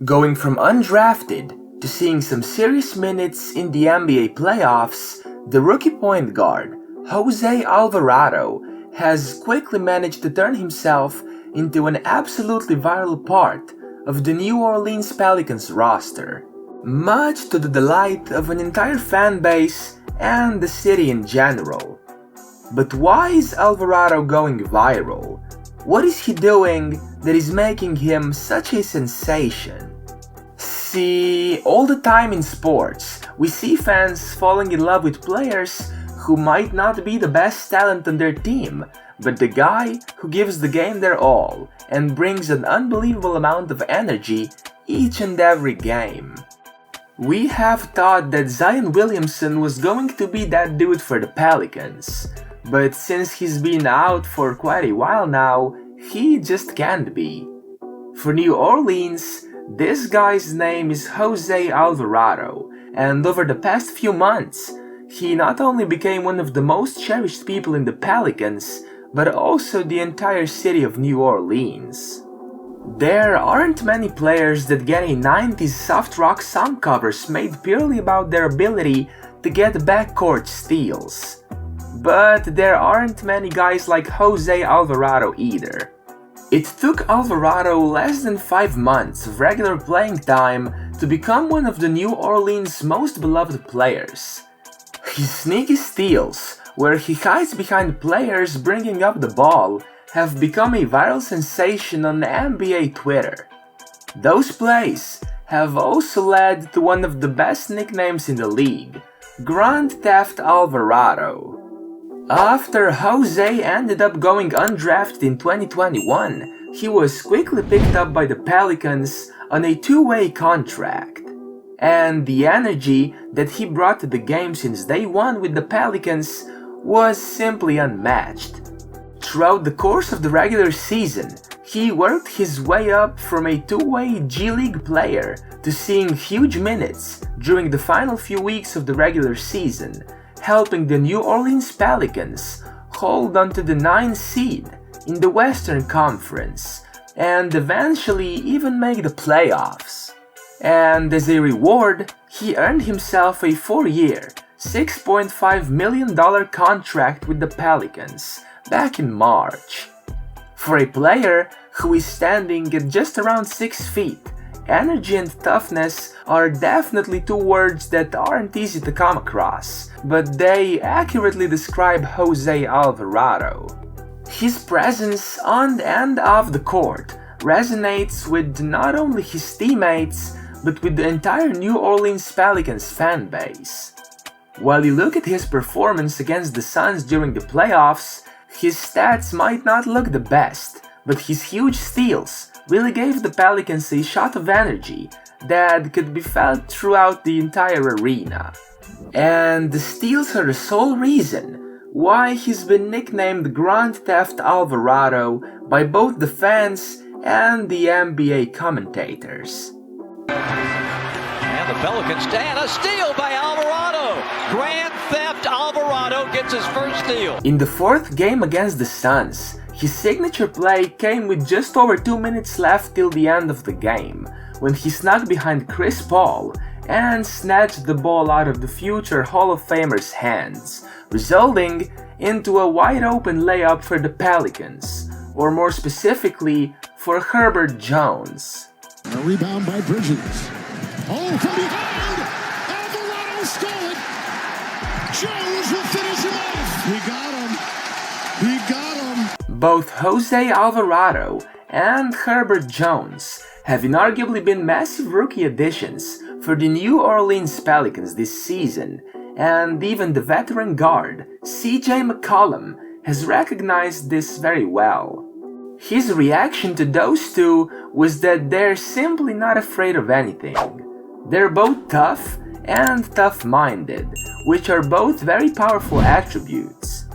Going from undrafted to seeing some serious minutes in the NBA playoffs, the rookie point guard, Jose Alvarado, has quickly managed to turn himself into an absolutely vital part of the New Orleans Pelicans roster, much to the delight of an entire fan base and the city in general. But why is Alvarado going viral? What is he doing that is making him such a sensation? See, all the time in sports, we see fans falling in love with players who might not be the best talent on their team, but the guy who gives the game their all and brings an unbelievable amount of energy each and every game. We have thought that Zion Williamson was going to be that dude for the Pelicans, but since he's been out for quite a while now, he just can't be. For New Orleans, this guy's name is Jose Alvarado, and over the past few months, he not only became one of the most cherished people in the Pelicans, but also the entire city of New Orleans. There aren't many players that get a 90s soft rock song covers made purely about their ability to get backcourt steals. But there aren't many guys like Jose Alvarado either. It took Alvarado less than 5 months of regular playing time to become one of the New Orleans' most beloved players. His sneaky steals, where he hides behind players bringing up the ball, have become a viral sensation on NBA Twitter. Those plays have also led to one of the best nicknames in the league, Grand Theft Alvarado. After Jose ended up going undrafted in 2021, he was quickly picked up by the Pelicans on a two-way contract. And the energy that he brought to the game since day one with the Pelicans was simply unmatched. Throughout the course of the regular season, he worked his way up from a two-way G League player to seeing huge minutes during the final few weeks of the regular season, helping the New Orleans Pelicans hold on to the 9th seed in the Western Conference and eventually even make the playoffs. And as a reward, he earned himself a 4-year, $6.5 million contract with the Pelicans back in March. For a player who is standing at just around 6 feet, energy and toughness are definitely two words that aren't easy to come across, but they accurately describe Jose Alvarado. His presence on and off the court resonates with not only his teammates, but with the entire New Orleans Pelicans fan base. While you look at his performance against the Suns during the playoffs, his stats might not look the best, but his huge steals really gave the Pelicans a shot of energy that could be felt throughout the entire arena. And the steals are the sole reason why he's been nicknamed Grand Theft Alvarado by both the fans and the NBA commentators. And the Pelicans, and a steal by Alvarado! Grand Theft Alvarado gets his first steal. In the 4th game against the Suns, his signature play came with just over 2 minutes left till the end of the game, when he snuck behind Chris Paul and snatched the ball out of the future Hall of Famer's hands, resulting into a wide-open layup for the Pelicans, or more specifically, for Herbert Jones. A rebound by Bridges. Oh, from behind! Alvarado stole it! Jones will finish him off! He got him! He got him! Both Jose Alvarado and Herbert Jones have inarguably been massive rookie additions for the New Orleans Pelicans this season, and even the veteran guard, CJ McCollum, has recognized this very well. His reaction to those two was that they're simply not afraid of anything. They're both tough and tough-minded, which are both very powerful attributes.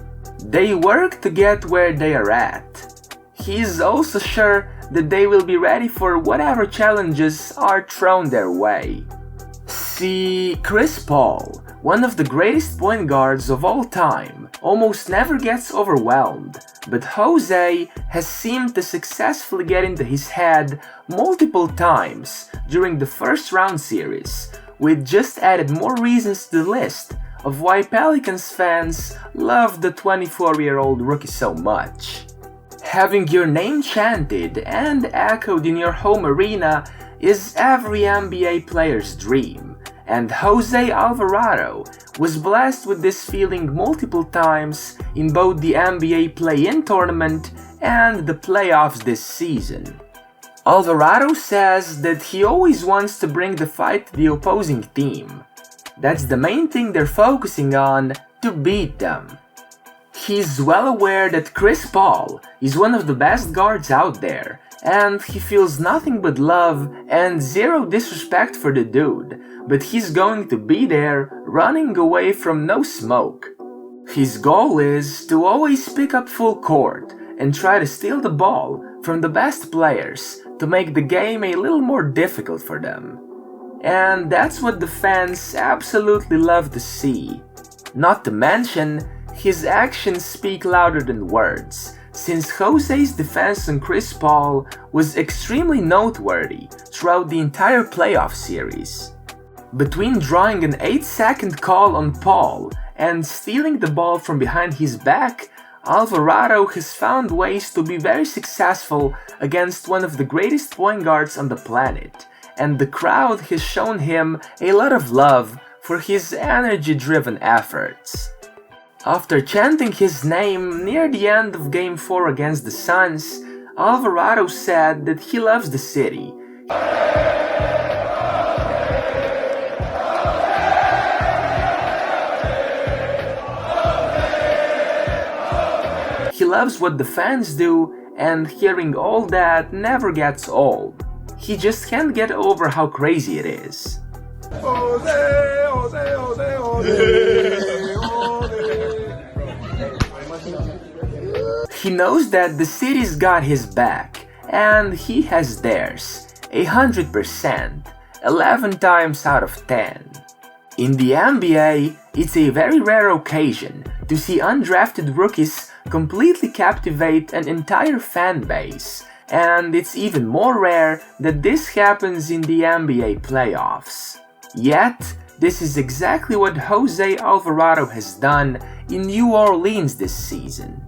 They work to get where they are at. He's also sure that they will be ready for whatever challenges are thrown their way. See, Chris Paul, one of the greatest point guards of all time, almost never gets overwhelmed, but Jose has seemed to successfully get into his head multiple times during the first round series, which just added more reasons to the list of why Pelicans fans love the 24-year-old rookie so much. Having your name chanted and echoed in your home arena is every NBA player's dream, and Jose Alvarado was blessed with this feeling multiple times in both the NBA play-in tournament and the playoffs this season. Alvarado says that he always wants to bring the fight to the opposing team. That's the main thing they're focusing on, to beat them. He's well aware that Chris Paul is one of the best guards out there, and he feels nothing but love and zero disrespect for the dude, but he's going to be there running away from no smoke. His goal is to always pick up full court and try to steal the ball from the best players to make the game a little more difficult for them. And that's what the fans absolutely love to see. Not to mention, his actions speak louder than words, since Jose's defense on Chris Paul was extremely noteworthy throughout the entire playoff series. Between drawing an 8-second call on Paul and stealing the ball from behind his back, Alvarado has found ways to be very successful against one of the greatest point guards on the planet, and the crowd has shown him a lot of love for his energy-driven efforts. After chanting his name near the end of Game 4 against the Suns, Alvarado said that he loves the city. He loves what the fans do, and hearing all that never gets old. He just can't get over how crazy it is. Jose, Jose, Jose, Jose, He knows that the city's got his back, and he has theirs, 100%, 11 times out of 10. In the NBA, it's a very rare occasion to see undrafted rookies completely captivate an entire fan base, and it's even more rare that this happens in the NBA playoffs. Yet, this is exactly what Jose Alvarado has done in New Orleans this season.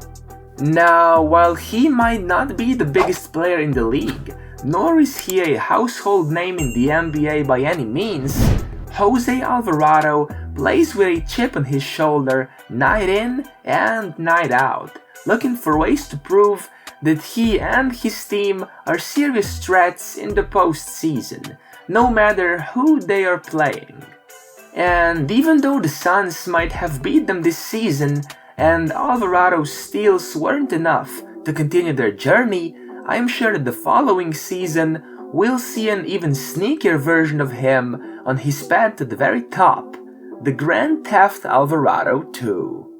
Now, while he might not be the biggest player in the league, nor is he a household name in the NBA by any means, Jose Alvarado plays with a chip on his shoulder night in and night out, looking for ways to prove that he and his team are serious threats in the postseason, no matter who they are playing. And even though the Suns might have beat them this season, and Alvarado's steals weren't enough to continue their journey, I'm sure that the following season we'll see an even sneakier version of him on his path to the very top, the Grand Theft Alvarado 2.